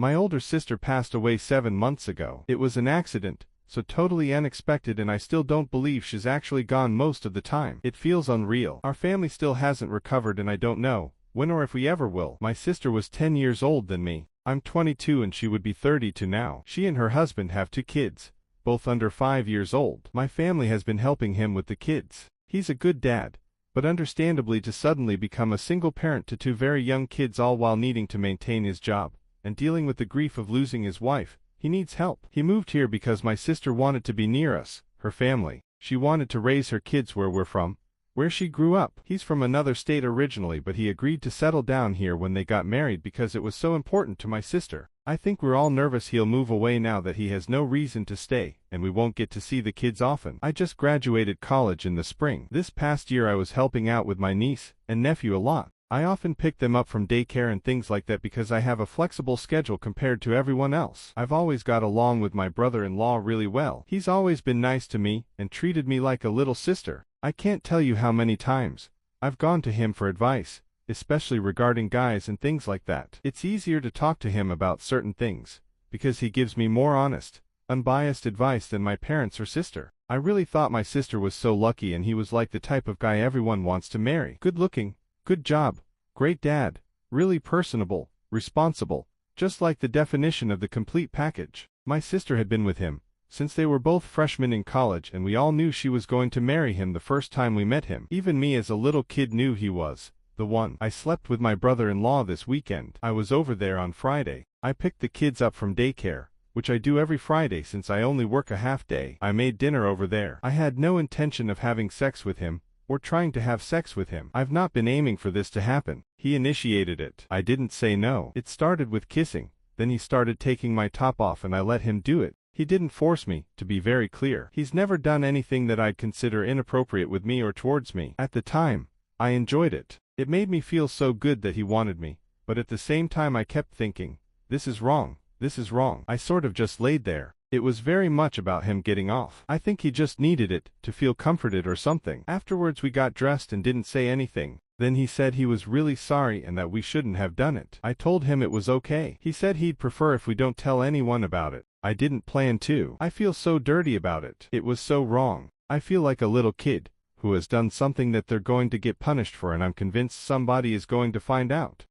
My older sister passed away 7 months ago. It was an accident, so totally unexpected, and I still don't believe she's actually gone most of the time. It feels unreal. Our family still hasn't recovered, and I don't know when or if we ever will. My sister was 10 years old than me. I'm 22 and she would be 32 now. She and her husband have 2 kids, both under 5 years old. My family has been helping him with the kids. He's a good dad, but understandably to suddenly become a single parent to 2 very young kids all while needing to maintain his job and dealing with the grief of losing his wife, he needs help. He moved here because my sister wanted to be near us, her family. She wanted to raise her kids where we're from, where she grew up. He's from another state originally, but he agreed to settle down here when they got married because it was so important to my sister. I think we're all nervous he'll move away now that he has no reason to stay, and we won't get to see the kids often. I just graduated college in the spring. This past year I was helping out with my niece and nephew a lot. I often pick them up from daycare and things like that because I have a flexible schedule compared to everyone else. I've always got along with my brother-in-law really well. He's always been nice to me and treated me like a little sister. I can't tell you how many times I've gone to him for advice, especially regarding guys and things like that. It's easier to talk to him about certain things because he gives me more honest, unbiased advice than my parents or sister. I really thought my sister was so lucky, and he was like the type of guy everyone wants to marry. Good looking, good job, great dad, really personable, responsible, just like the definition of the complete package. My sister had been with him since they were both freshmen in college, and we all knew she was going to marry him the first time we met him. Even me as a little kid knew he was the one. I slept with my brother-in-law this weekend. I was over there on Friday. I picked the kids up from daycare, which I do every Friday since I only work a half day. I made dinner over there. I had no intention of having sex with him, or trying to have sex with him. I've not been aiming for this to happen. He initiated it. I didn't say no. It started with kissing, then he started taking my top off and I let him do it. He didn't force me, to be very clear. He's never done anything that I'd consider inappropriate with me or towards me. At the time, I enjoyed it. It made me feel so good that he wanted me, but at the same time I kept thinking, this is wrong, this is wrong. I sort of just laid there. It was very much about him getting off. I think he just needed it, to feel comforted or something. Afterwards we got dressed and didn't say anything. Then he said he was really sorry and that we shouldn't have done it. I told him it was okay. He said he'd prefer if we don't tell anyone about it. I didn't plan to. I feel so dirty about it. It was so wrong. I feel like a little kid who has done something that they're going to get punished for, and I'm convinced somebody is going to find out.